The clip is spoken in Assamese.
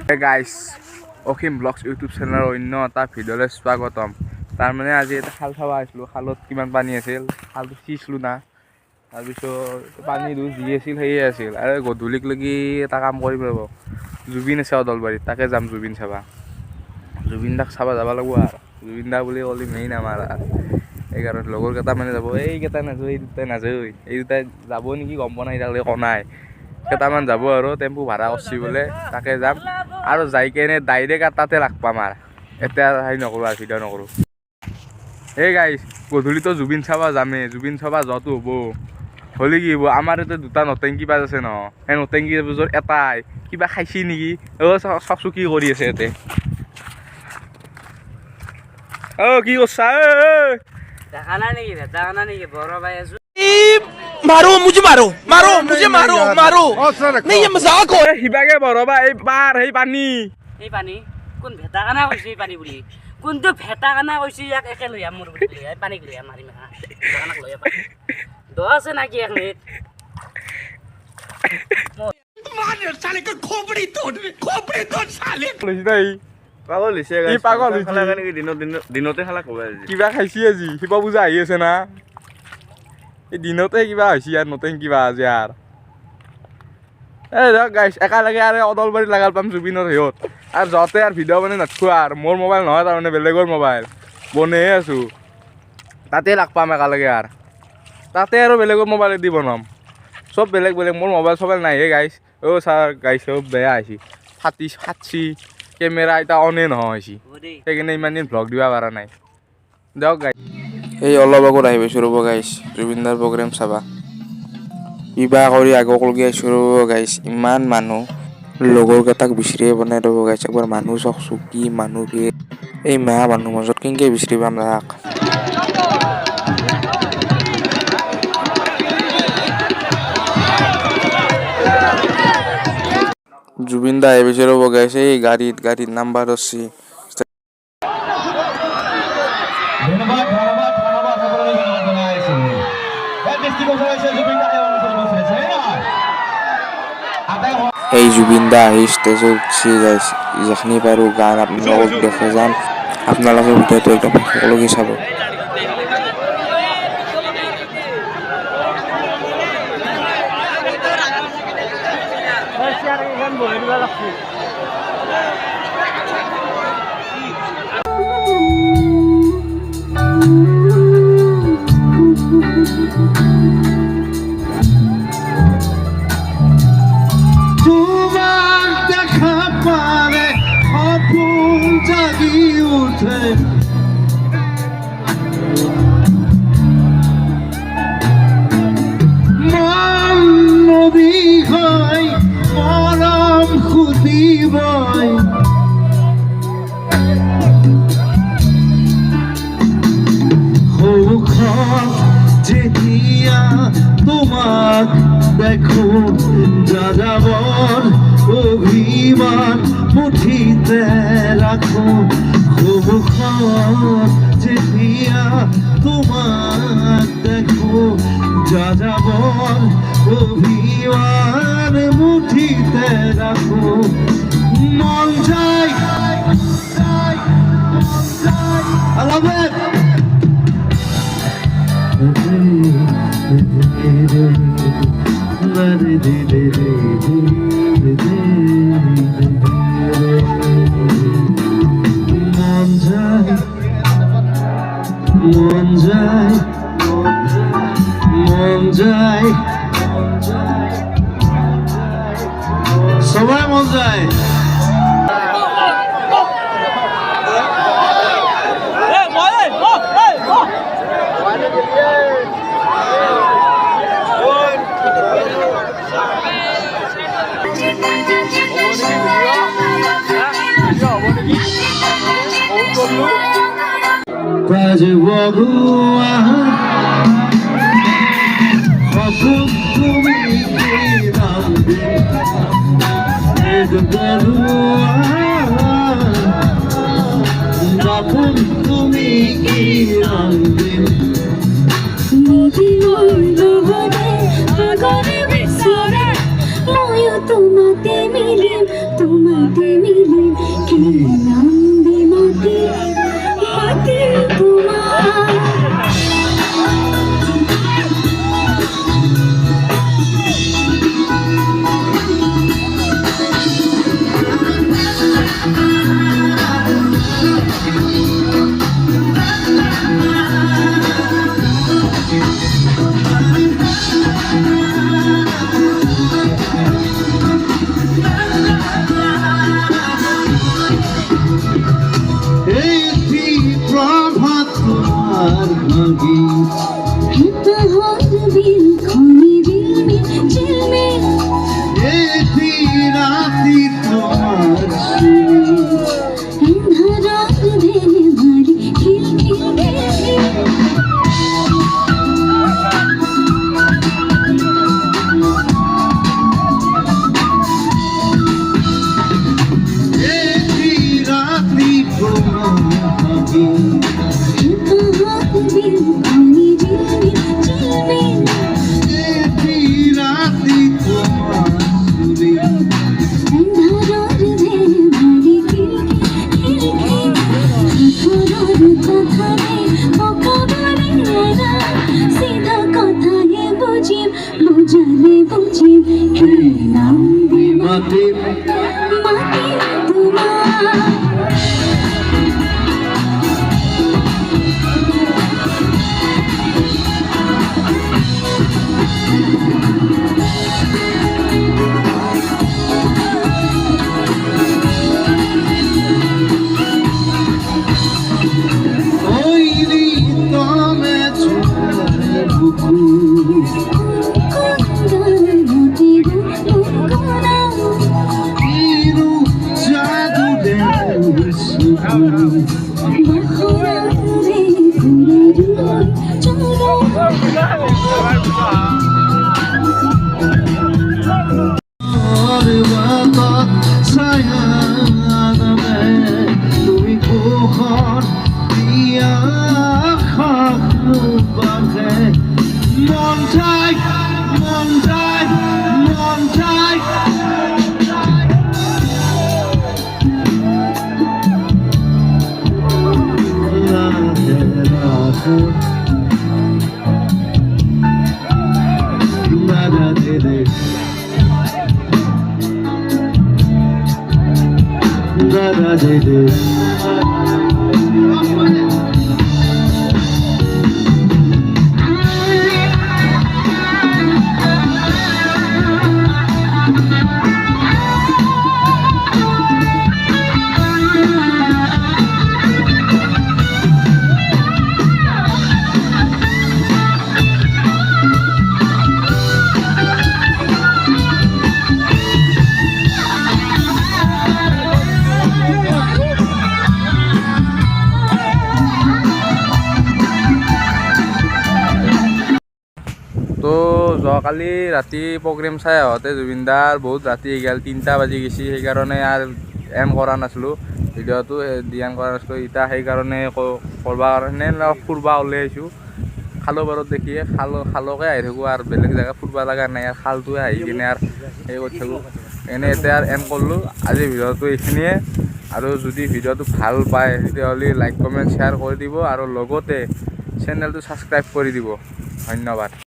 Hey guys, অসীম ব্লগছ ইউটিউব চেনেলৰ অন্য এটা ভিডিঅ'লৈ স্বাগতম। তাৰমানে আজি এটা খাল চাব আহিছিলোঁ, খালত কিমান পানী আছিল, খালটো সিঁচিলোঁ না। তাৰপিছত পানীটো যি আছিল সেয়ে আছিল। আৰু গধূলিক লাগি এটা কাম কৰিব লাগিব, জুবিন আছে অদলবাৰীত, তাকে যাম জুবিন চাবা। জুবিন দাক চাব যাব লাগিব আৰু জুবিন দা বুলি ক'লে মেইন আমাৰ আৰু সেইকাৰণে লগৰ কেইটামানে যাব। এইকেইটা নাযায়, এই দুটাই নাযায়, এই দুটাই যাব নেকি গম পোৱা নাই, এতিয়ালৈকে কনাই কেইটামান যাব আৰু টেম্পু ভাড়া কৰিছে বোলে, তাকে যাম আৰু যাই কেনে ডাইৰেক্ট আৰু তাতে লাগ পাম আৰু এতিয়া হেৰি নকৰোঁ আৰু ভিডিঅ' নকৰোঁ। এই গাইছ, গধূলিতো জুবিন চাবা যামেই, জুবিন চাবা যোৱাটো হ'ব। হ'লে কি হ'ব, আমাৰ ইয়াতে দুটা নটেংকি বাজ আছে ন, সেই নটেংকি বাজৰ এটাই কিবা খাইছি নেকি। চাওকচোন কি কৰি আছে ইয়াতে। কি কৰছা দেখা নাই নেকি, দেখা নাই নেকি, বৰ বাই আছো। मारो मुझे मारो मारो मुझे मारो मारो नहीं ये मजाक हो সিবাগে বৰবা এই পাৰ সেই পানী এই পানী কোন ভেটা কানা কৈছে, এই পানী বুলি কোনটো ভেটা কানা কৈছে, ইয়াক একে লৈ মোৰ বুলি এই পানী লৈ মাৰিম হা কানাক লৈ পানী দ আছে নাকি এক মিনিট मार साले का खोपड़ी तोड़ साले লৈছে পাগল হৈছে গাইস, পাগল হৈছে খালা কাৰণে দিনতে খালা কবাই আজি কিবা খাইছি আজি, শিৱা পূজা আহি আছে না, এই দিনতে কিবা হৈছে ইয়াৰ নতুন কিবা আজি আৰু এই ধৰক গাইছ একেলগে আৰু অদলবাৰীত লাগাল পাম জুবিনৰ সিহঁত আৰু যতে আৰু ভিডিঅ' মানে নাথোৱা আৰু মোৰ মোবাইল নহয়, তাৰমানে বেলেগৰ মোবাইল বনাইহে আছোঁ, তাতে লাগ পাম একেলগে আৰু তাতে আৰু বেলেগৰ মোবাইলেদি বনাম, চব বেলেগ বেলেগ, মোৰ মোবাইল চবাইল নাইহে গাইছ। ছাৰ গাইছ চব বেয়া হৈছে, ফাটছি কেমেৰা এতিয়া অনে নহয় হৈছে, সেইকাৰণে ইমান দিন ভ্লগ দিব পৰা নাই। দিয়ক গাইছ, এই অলপ আগত আহি পাইছোঁ ৰ'ব গাইছ জুবিনদাৰ প্ৰগ্ৰেম চাবা, কিবা কৰি আগকলৈকে আহিছোঁ ৰ'ব গাইছ। ইমান মানুহ, লগৰ কেইটাক বিচাৰিয়ে বনাই ৰ'ব গাইছ, একবাৰ মানুহ চাওকচোন কি মানুহ, কি এই মাহ মানুহ মাজত কেনেকৈ বিচাৰি পাম তাক। জুবিন দা আহি পাইছে ৰ'ব গাইছ, এই গাড়ীত নাম্বাৰ আছে। এই জুবিন দা আহি ষ্টেজত উঠি যাইছে, যেখিনি পাৰোঁ গান আপোনালোকক দেখে যাম, আপোনালোকে ভিডিঅ'টো একদম সকলোকে চাব। তোমার দেখা পারে অপুন জাগি উঠে, মন নদী হয় মরম খুদি বয়, যেতিয়া তোমাক দেখো যাযাবর অভিমান মুঠিতে রাখো, যেতিয়া তোমাক দেখো যাযাবর অভিমান মুঠিতে রাখো, মন যায় I love it. মন যায় সবাই মন যায়। কাজ বগুয়া হকুম তুমি নাম বগুয়া হকুম তুমি কি নাম তোমাতে মিলিম নামবে মাটি মাটি তোমার একটি প্রভাত তোমার ভাগি হেতাহর বিল খনি রিলমিল ঝিলমিল একটি রাতি তোমার সুরি এন্ধারার ভেলে ভারি খিল খিল খিল খিল একটি রাতি তোমার ভাগি হেতাহর বিল খনি রিলমিল ঝিলমিল একটি রাতি তোমার সুরি এন্ধারার ভেলে ভারি খিল খিল খিল খিল কথা রে ওকাবারে না সিধা কথা হে বুঝিম বুঝালে বুঝিম হে নামবে মাটি মাটি তোমার ওই তমে ছোটে বুকু ইরু জাদু দেব সুকু और बात ছায়া নামে তুমি কোখন দিয়া খাখবাকে মন চাই মন চাই মন চাই রাধে রাধে রাধে রে রাধে রে তো যোৱাকালি ৰাতি প্ৰগ্ৰেম চাই আহোঁতে জুবিন দাৰ বহুত ৰাতি গ'ল 3টা বাজি গৈছে সেইকাৰণে আৰু এণ্ড কৰা নাছিলোঁ ভিডিঅ'টো এণ্ড কৰা নাছিলোঁ এতিয়া সেইকাৰণে কৰিব কাৰণে ফুৰিব ওলাই আহিছোঁ খালো বাৰত দেখিয়ে খালকে আহি থাকোঁ আৰু বেলেগ জেগা ফুৰিব লগা নাই আৰু খালটোৱে আহি কিনে আৰু সেই কৰি থাকোঁ এনেই এতিয়া আৰু এণ্ড কৰিলোঁ আজি ভিডিঅ'টো এইখিনিয়ে আৰু যদি ভিডিঅ'টো ভাল পায় তেতিয়াহ'লে লাইক কমেণ্ট শ্বেয়াৰ কৰি দিব আৰু লগতে চেনেলটো ছাবস্ক্ৰাইব কৰি দিব ধন্যবাদ।